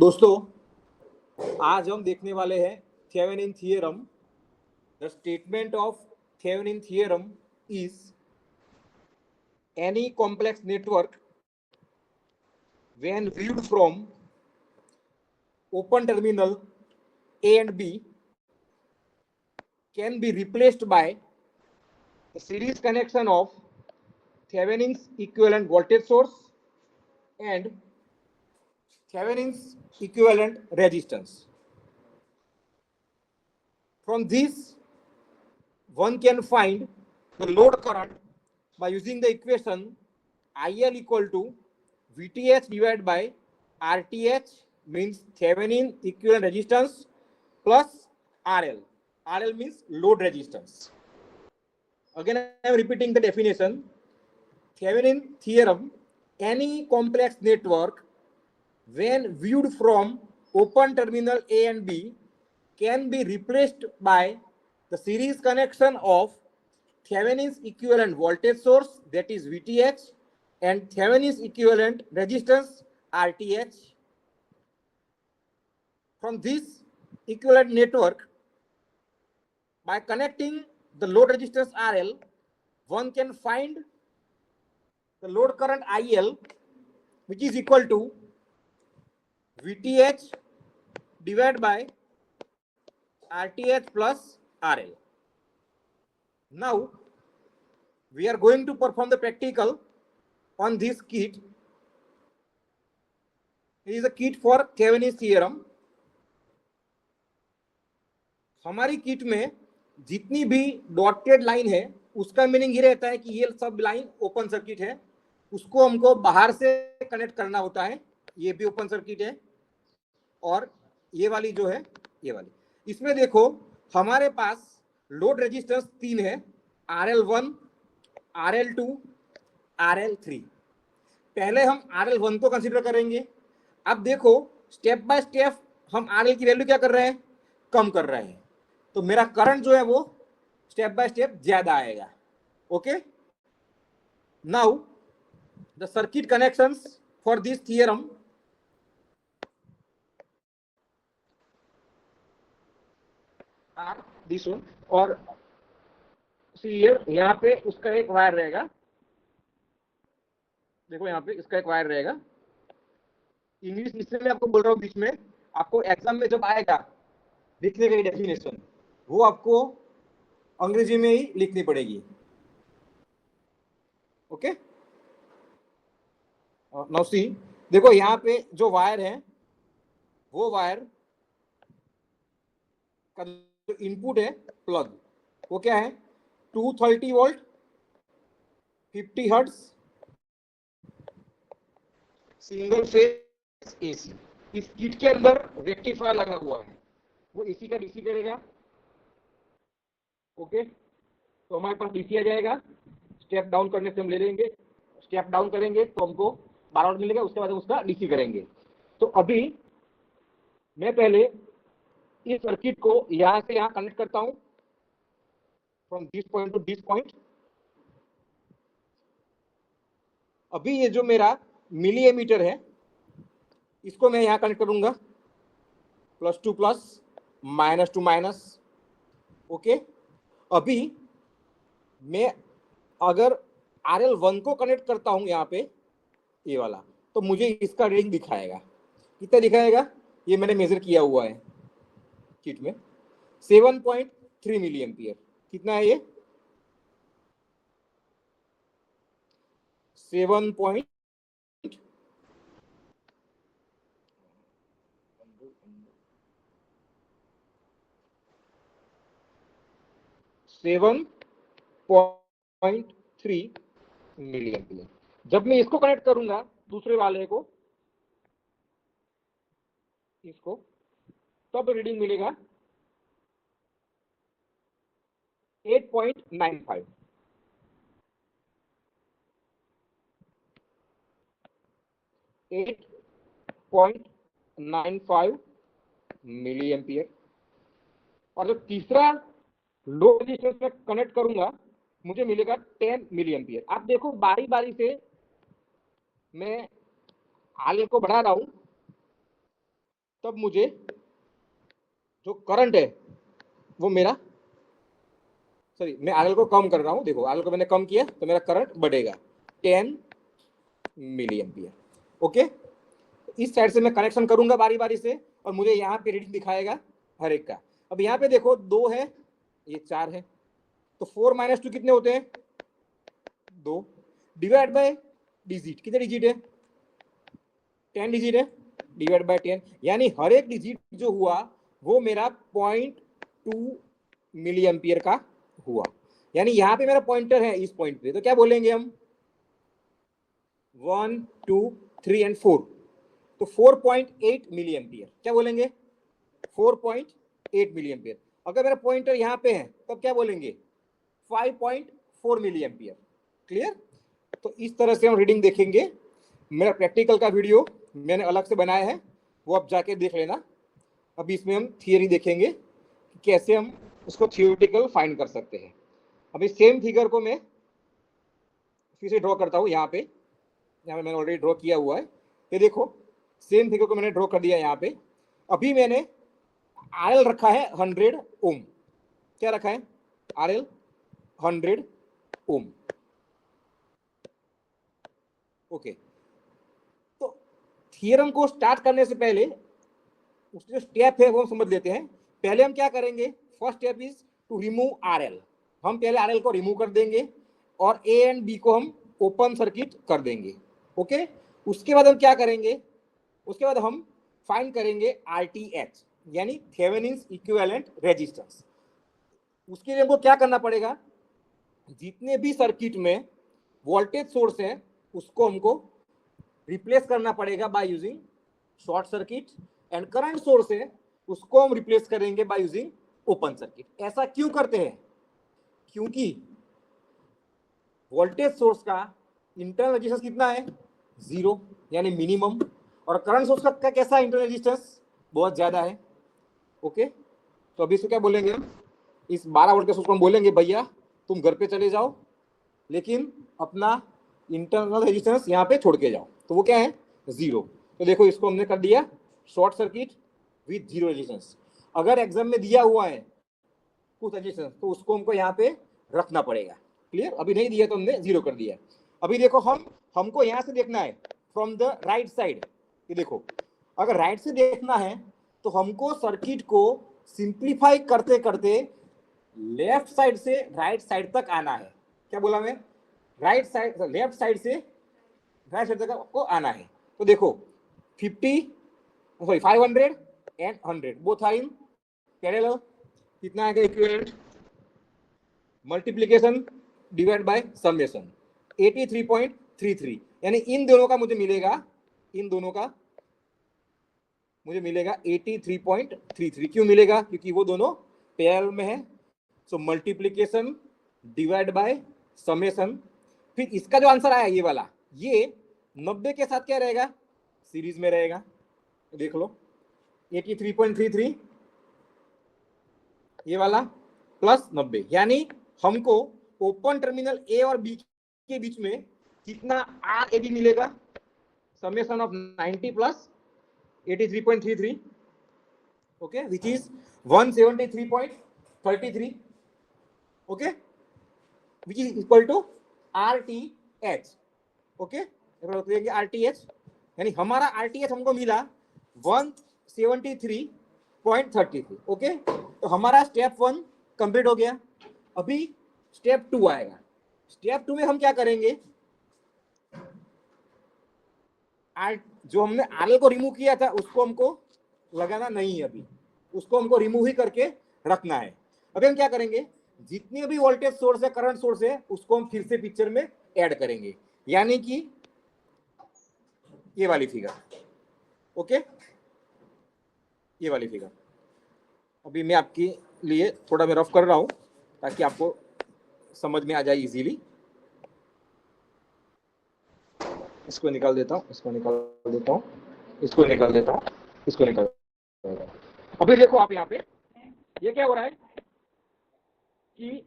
दोस्तों, आज हम देखने वाले हैं Thevenin theorem. The statement of Thevenin theorem is any complex network when viewed from open terminal A and B can be replaced by the series connection of Thevenin's equivalent voltage source and Thevenin's equivalent resistance. From this, one can find the load current by using the equation IL equal to VTH divided by RTH, means Thevenin equivalent resistance, plus RL. RL means load resistance. Again, I am repeating the definition. Thevenin theorem: any complex network when viewed from open terminal A and B can be replaced by the series connection of Thevenin's equivalent voltage source, that is VTH, and Thevenin's equivalent resistance, RTH. From this equivalent network, by connecting the load resistance RL, one can find the load current IL, which is equal to VTH divided by RTH plus RL. Now we are going to perform the practical on this kit. It is a kit for Thevenin's theorem. हमारी kit में जितनी भी dotted line है उसका meaning ये रहता है कि ये सब लाइन ओपन सर्किट है, उसको हमको बाहर से कनेक्ट करना होता है। ये भी ओपन सर्किट है और ये वाली जो है ये वाली। इसमें देखो हमारे पास लोड रेजिस्टेंस 3 है, RL1, RL2, RL3। पहले हम RL1 को कंसीडर करेंगे। अब देखो स्टेप बाय स्टेप हम RL की वैल्यू क्या कर रहे हैं, कम कर रहे हैं, तो मेरा करंट जो है वो स्टेप बाय स्टेप ज्यादा आएगा। Okay, now the circuit connections for this theorem are this one. और यहाँ पे उसका एक वायर रहेगा, देखो यहाँ पे इसका एक वायर रहेगा। इंग्लिश इसलिए मैं आपको बोल रहा हूँ बीच में, आपको एग्जाम में जब आएगा लिखने का डेफिनेशन, वो आपको अंग्रेजी में ही लिखनी पड़ेगी। ओके, नाउ सी, देखो यहाँ पे जो वायर है वो वायर का जो इनपुट है प्लग, वो क्या है 230 volt 50 hertz single phase AC. इस किट के अंदर रेक्टिफायर लगा हुआ है, वो एसी का डीसी करेगा। ओके, तो हमारे पास डीसी आ जाएगा। स्टेप डाउन करने से हम ले लेंगे, स्टेप डाउन करेंगे तो हमको 12 वोल्ट मिलेगा, उसके बाद हम उसका डीसी करेंगे। तो अभी मैं पहले इस सर्किट को यहां से यहां कनेक्ट करता हूं, from this point two this point. अभी ये जो मेरा मिली एमीटर है इसको मैं यहां कनेक्ट करूंगा, plus two plus, minus two minus. Okay, अभी मैं अगर RL1 को कनेक्ट करता हूं यहाँ पे ये वाला, तो मुझे इसका रीडिंग दिखाएगा। कितना दिखाएगा, ये मैंने मेजर किया हुआ है किट में, 7.3 मिली एम्पियर। कितना है ये, 7.3 मिली एम्पियर। जब मैं इसको कनेक्ट करूंगा दूसरे वाले को, इसको, तब रीडिंग मिलेगा 8.95। 8.95 मिली एम्पियर। और जो तीसरा लो रेजिस्टेंस में कनेक्ट करूंगा मुझे मिलेगा 10 मिली एम्पियर। आप देखो बारी बारी से मैं आले को बढ़ा रहा हूं, तब मुझे जो करंट है वो मेरा, सॉरी मैं आरएल को कम कर रहा हूं, देखो आरएल को मैंने कम किया तो मेरा करंट बढ़ेगा 10 मिली एम्पियर। ओके, इस साइड से मैं कनेक्शन करूंगा बारी बारी से और मुझे यहाँ पे रीडिंग दिखाएगा हर एक का। अब यहाँ पे देखो 2 है, ये 4 है, तो 4 - 2 कितने होते हैं 2, डिवाइड बाय डिजिट, कितने डिजिट है 10 डिजिट है, डिवाइड बाय 10, यानी हर एक डिजिट जो हुआ वो मेरा 0.2 मिली एम्पियर का हुआ। यानी यहाँ पे मेरा पॉइंटर है इस पॉइंट पे, तो क्या बोलेंगे हम 1 2 3 एंड 4, तो 4.8 मिली एम्पियर, क्या बोलेंगे 4.8 मिली एम्पियर। अगर मेरा पॉइंटर यहाँ पे है तब क्या बोलेंगे 5.4 मिली एम्पियर। क्लियर? तो इस तरह से हम रीडिंग देखेंगे। मेरा प्रैक्टिकल का वीडियो मैंने अलग से बनाया है, वो आप जाके देख लेना। अभी इसमें हम थियरी देखेंगे कि कैसे हम उसको थियोरेटिकल फाइंड कर सकते हैं। अभी सेम फिगर को मैं फिर से ड्रॉ करता हूँ। यहाँ पे मैंने ऑलरेडी ड्रॉ किया हुआ है, ये देखो सेम फिगर को मैंने ड्रॉ कर दिया यहाँ पे। अभी मैंने आरएल रखा है 100 ओम, क्या रखा है आरएल 100 ओम। ओके, तो थियरम को स्टार्ट करने से पहले उसके जो स्टेप है वो हम समझ लेते हैं। पहले हम क्या करेंगे, first step is to remove RL. हम पहले आरएल को रिमूव कर देंगे और ए एंड बी को हम ओपन सर्किट कर देंगे। ओके, उसके बाद हम क्या करेंगे, उसके बाद हम फाइंड करेंगे आरटीएच यानी थेवेनिन्स इक्विवेलेंट रेजिस्टेंस। उसके लिए हमको क्या करना पड़ेगा, जितने भी सर्किट में वोल्टेज सोर्स है उसको हमको रिप्लेस करना पड़ेगा by using short circuit, and current source है उसको हम रिप्लेस करेंगे बाय यूजिंग ओपन सर्किट। ऐसा क्यों करते हैं, क्योंकि वोल्टेज सोर्स का इंटरनल रेजिस्टेंस कितना है 0 यानी मिनिमम, और करंट सोर्स का कैसा इंटरनल रेजिस्टेंस बहुत ज्यादा है। ओके, तो अभी इसको क्या बोलेंगे हम, इस 12 वोल्ट के सोर्स को हम बोलेंगे भैया तुम घर पे चले जाओ लेकिन अपना इंटरनल रेजिस्टेंस यहाँ पे छोड़ के जाओ, तो वो क्या है 0। तो देखो इसको हमने कर दिया शॉर्ट सर्किट विद 0 रेजिस्टेंस। अगर एग्जाम में दिया हुआ है कुछ रेजिस्टेंस तो उसको हमको यहाँ पे रखना पड़ेगा। क्लियर? अभी नहीं दिया तो हमने 0 कर दिया। अभी देखो हमको यहाँ से देखना है फ्रॉम द राइट साइड। ये देखो अगर राइट से देखना है तो हमको सर्किट को सिंप्लीफाई करते करते लेफ्ट साइड से राइट साइड तक आना है। क्या बोला मैं, राइट साइड लेफ्ट साइड से राइट साइड तक को आना है। तो देखो 500 and 100 both are in parallel, कितना आएगा equivalent, multiplication divide by summation 83.33, यानी इन दोनों का मुझे मिलेगा, इन दोनों का मुझे मिलेगा 83.33। क्यों मिलेगा, क्योंकि वो दोनों पैरेलल में है। सो मल्टीप्लिकेशन डिवाइड बाय समेशन, फिर इसका जो आंसर आया ये वाला, ये 90 के साथ क्या रहेगा सीरीज में रहेगा। देख लो 83.33 ये वाला प्लस 90, यानी हमको ओपन टर्मिनल ए और बी के बीच में कितना आर ए बी मिलेगा, summation of 90 plus 83.33, okay, which is 173.33, okay, which is equal to RTH। Okay, RTH यानी हमारा RTH हमको मिला 173.33। ओके, तो हमारा स्टेप 1 कंप्लीट हो गया। अभी स्टेप 2 आएगा। स्टेप 2 में हम क्या करेंगे, जो हमने आरएल को रिमूव किया था उसको हमको लगाना नहीं है, अभी उसको हमको रिमूव ही करके रखना है। अभी हम क्या करेंगे, जितने भी वोल्टेज सोर्स है करंट सोर्स है उसको हम फिर से पिक्चर में ऐड करेंगे, यानी कि ये वाली फिगर। ओके, ये वाली फिगर अभी मैं आपके लिए थोड़ा मैं रफ कर रहा हूं ताकि आपको समझ में आ जाए इजीली। इसको निकाल देता हूं, इसको निकाल देता हूं, इसको निकाल देता हूं, इसको निकाल देता हूं। अभी देखो आप यहाँ पे ये क्या हो रहा है कि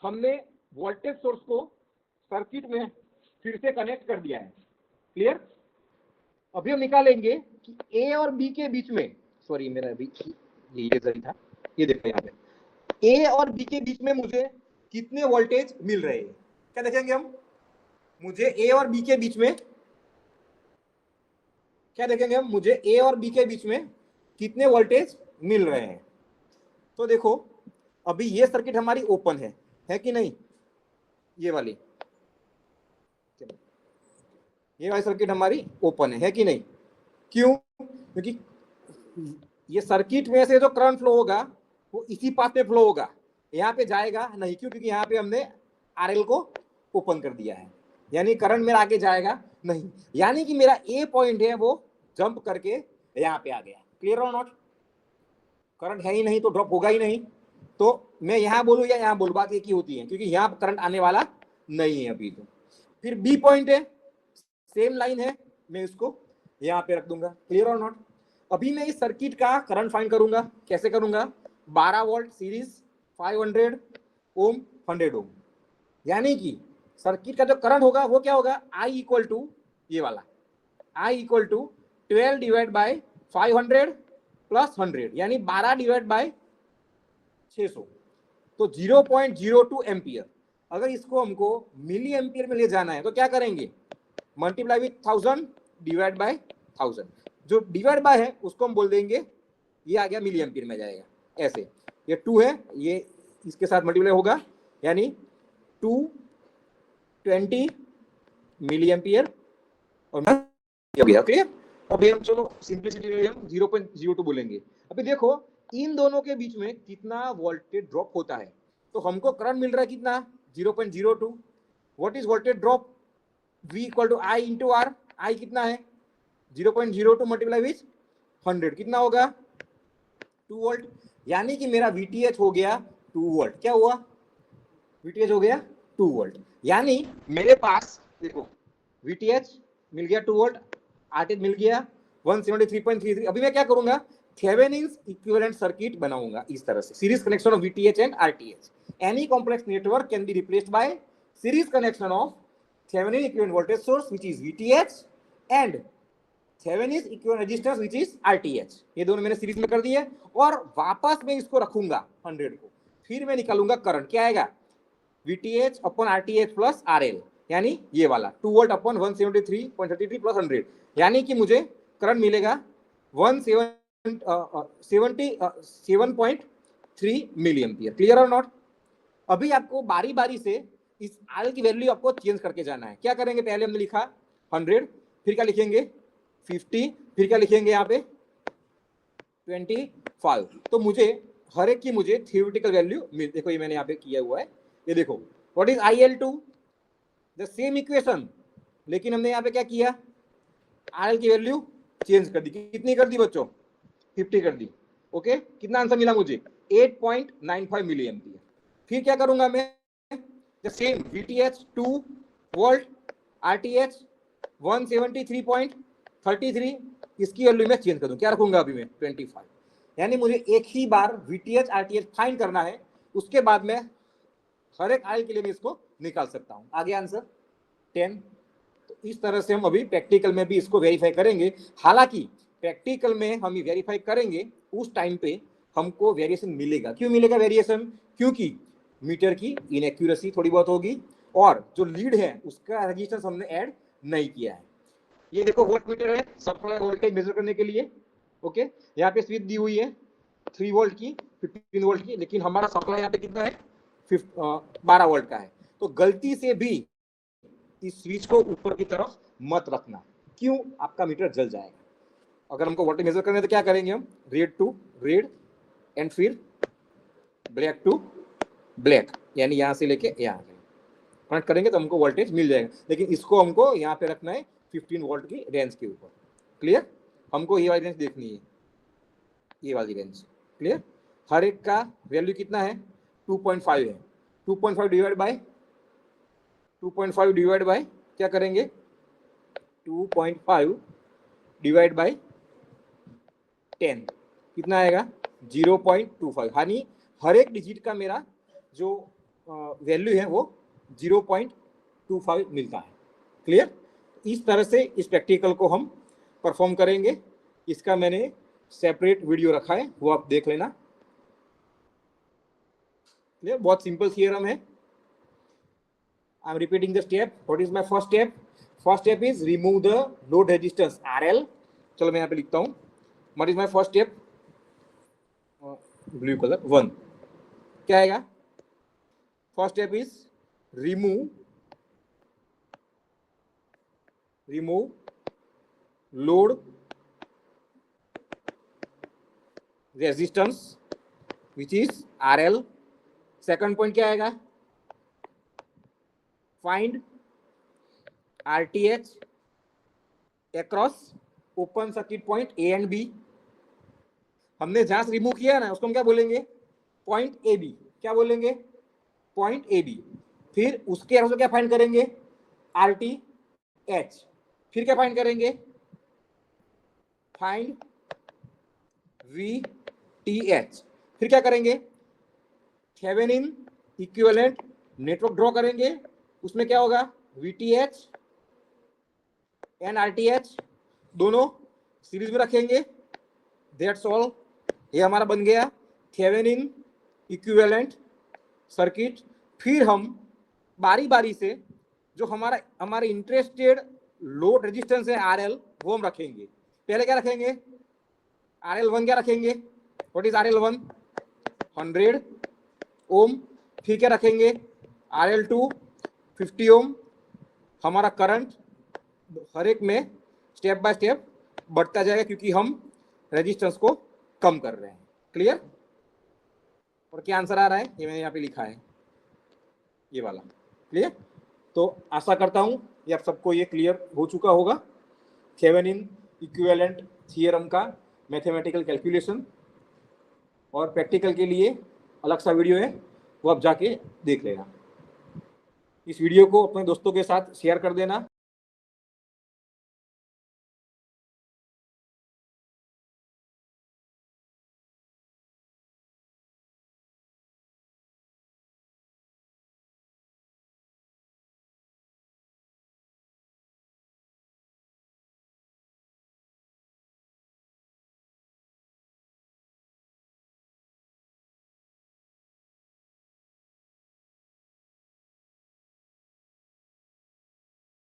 हमने वोल्टेज सोर्स को सर्किट में फिर से कनेक्ट कर दिया है। क्लियर? अभी हम निकालेंगे कि ए और बी के बीच में सॉरी मेरा अभी ये इरेजर ही था, ये देखो यहाँ पे ए और बी के बीच में मुझे कितने वोल्टेज मिल रहे हैं, क्या देखेंगे हम, मुझे ए और बी के बीच में क्या देखेंगे हम, मुझे ए और बी के बीच में कितने वोल्टेज मिल रहे हैं। तो देखो अभी ये सर्किट हमारी ओपन है कि नहीं, ये वाली सर्किट हमारी ओपन है कि नहीं, क्यों, क्योंकि ये सर्किट में से जो करंट फ्लो होगा वो इसी पाथ पे फ्लो होगा, यहाँ पे जाएगा नहीं, क्यों, क्योंकि यहाँ पे हमने आरएल को ओपन कर दिया है, यानी करंट मेरा आगे जाएगा नहीं, यानी कि मेरा ए पॉइंट है वो जंप करके यहाँ पे आ गया। क्लियर और नॉट, करंट है ही नहीं तो ड्रॉप होगा ही नहीं, तो मैं यहाँ बोलूँ या यहाँ बोलूँ बात एक ही होती है, क्योंकि यहाँ करंट आने वाला नहीं है अभी। तो फिर बी पॉइंट है, सेम लाइन है, मैं इसको यहाँ पे रख दूंगा। क्लियर और नॉट, अभी मैं इस सर्किट का करंट फाइंड करूंगा, कैसे करूंगा, 12 वोल्ट सीरीज 500 ओम 100 ओम, यानी कि सर्किट का जो करंट होगा वो क्या होगा, आई इक्वल टू ये वाला, I equal to 12 divide by 500 plus 100, यानी 12 डिवाइड बाय 600, तो 0.02 एम्पियर। अगर इसको हमको मिली एम्पियर में ले जाना है तो क्या करेंगे, मल्टीप्लाई विथ 1000 डिवाइड बाय 1000, जो डिवाइड बाय है उसको हम बोल देंगे ये आ गया मिली एम्पियर में जाएगा, ऐसे ये 2 है, ये इसके साथ मल्टीप्लाई होगा, यानी 220 मिली एम्पियर और हो गया। क्लियर, अभी हम चलो सिंपलिसिटी के लिए हम 0.02 बोलेंगे। अभी देखो इन दोनों के बीच में कितना वोल्टेज ड्रॉप होता है, तो हमको करंट मिल रहा है कितना, 0.02, what is voltage drop, V equal to I into R, I कितना है 0.02 मल्टीप्लाई विथ 100 कितना होगा 2 वोल्ट, यानी कि मेरा VTH हो गया 2 वोल्ट। क्या हुआ, VTH हो गया 2 वोल्ट, यानी मेरे पास देखो VTH मिल गया 2 वोल्ट, RTH मिल गया 173.33। अभी मैं क्या करूंगा, थेवेनिन्स इक्विवेलेंट सर्किट बनाऊंगा इस तरह से, series connection of VTH and RTH, any complex network can be replaced by series connection of Thevenin equivalent voltage source which is VTH and Thevenin equivalent resistance which is RTH, ये दोनों मैंने series में कर दिए, और वापस मैं इसको रखूंगा 100 को, फिर मैं निकालूंगा करंट, क्या आएगा VTH upon RTH plus RL, यानी ये वाला 2 वोल्ट अपॉन 173.33 प्लस 100, यानी कि मुझे करंट मिलेगा 7.3 मिली एम्पियर। क्लियर और नॉट, अभी आपको बारी बारी से इस आर की वैल्यू आपको चेंज करके जाना है। क्या करेंगे, पहले हमने लिखा 100, फिर क्या लिखेंगे 50, फिर क्या लिखेंगे यहाँ पे 25, तो मुझे हर एक की मुझे थियोरेटिकल वैल्यू देखो ये मैंने यहाँ पे किया हुआ है, ये देखो what is IL2, the same equation, लेकिन हमने यहाँ पे क्या किया, आर की वैल्यू चेंज कर दी, कितनी कर दी बच्चों 50 कर दी। ओके, कितना आंसर मिला मुझे 8.95 मिली एम्पियर। फिर क्या करूंगा मैं, the same VTH 2 volt, RTH 173.33, इसकी वैल्यू में चेंज कर दूं, क्या रखूंगा अभी मैं 25, यानी मुझे एक ही बार VTH RTH फाइंड करना है, उसके बाद में हर एक आयल के लिए मैं इसको निकाल सकता हूं। आगे आंसर 10। तो इस तरह से हम अभी प्रैक्टिकल में भी इसको वेरीफाई करेंगे, हालांकि प्रैक्टिकल में हम ये वेरीफाई करेंगे उस टाइम पे हमको वेरिएशन मिलेगा। क्यों मिलेगा वेरिएशन, क्योंकि मीटर की इनएक्यूरेसी थोड़ी बहुत होगी और जो लीड है उसका रेजिस्टेंस हमने ऐड नहीं किया है। ये देखो वोल्ट मीटर है, सप्लाई वोल्टेज मेजर करने के लिए। ओके, यहाँ पे स्विच दी हुई है 3 वोल्ट की 15 वोल्ट की, लेकिन हमारा सप्लाई यहाँ पे कितना है 12 वोल्ट का है, तो गलती से भी इस स्विच को ऊपर की तरफ मत रखना, क्यों, आपका मीटर जल जाएगा। अगर हमको वोल्टेज मेजर करना है तो क्या करेंगे हम, रेड टू रेड एंड फिर ब्लैक टू ब्लैक, यानी यहां से लेके यहाँ कनेक्ट करेंगे तो हमको वोल्टेज मिल जाएगा, लेकिन इसको हमको यहाँ पे रखना है 15 वोल्ट की रेंज के ऊपर। क्लियर, हमको ये वाली रेंज देखनी है, ये वाली रेंज। क्लियर, हर एक का वैल्यू कितना है 2.5 है, 2.5 डिवाइड बाय क्या करेंगे 2.5 डिवाइड बाय 10 कितना आएगा 0.25, यानी हर एक डिजिट का मेरा जो वैल्यू है वो 0.25 मिलता है। क्लियर, इस तरह से इस प्रैक्टिकल को हम परफॉर्म करेंगे। इसका मैंने सेपरेट वीडियो रखा है, वो आप देख लेना। ये बहुत सिंपल थियरम है। I am repeating the step. What is my first step? First step is remove the load resistance RL। चलो मैं यहाँ पे लिखता हूँ। What is my first step? Blue colour 1 क्या आएगा? First step is remove load resistance which is RL। Second point क्या आएगा? Find RTH across open circuit point A and B। हमने जहां से रिमूव किया ना उसको हम क्या बोलेंगे? Point AB। क्या बोलेंगे? Point AB। फिर उसके अक्रॉस क्या फाइंड करेंगे? RTH। फिर क्या फाइंड करेंगे? Find VTH। फिर क्या करेंगे? थेवेनिन इक्विवेलेंट नेटवर्क ड्रॉ करेंगे। उसमें क्या होगा? VTH एंड RTH दोनों सीरीज में रखेंगे। That's all. ये हमारा बन गया थेवेनिन इक्विवेलेंट सर्किट। फिर हम बारी बारी से जो हमारे इंटरेस्टेड लोड रेजिस्टेंस है RL वो हम रखेंगे। पहले क्या रखेंगे? RL1 क्या रखेंगे? What is RL1? 100 ओम। फिर क्या रखेंगे? RL2 50 ओम। हमारा करंट हर एक में स्टेप बाय स्टेप बढ़ता जाएगा क्योंकि हम रेजिस्टेंस को कम कर रहे हैं। क्लियर? और क्या आंसर आ रहा है? ये मैंने यहाँ पे लिखा है, ये वाला। क्लियर? तो आशा करता हूँ ये आप सबको ये क्लियर हो चुका होगा। थेवेनिन इक्विवेलेंट थियरम का मैथमेटिकल कैलकुलेशन और प्रैक्टिकल के लिए अलग सा वीडियो है, वो आप जाके देख लेना। इस वीडियो को अपने दोस्तों के साथ शेयर कर देना।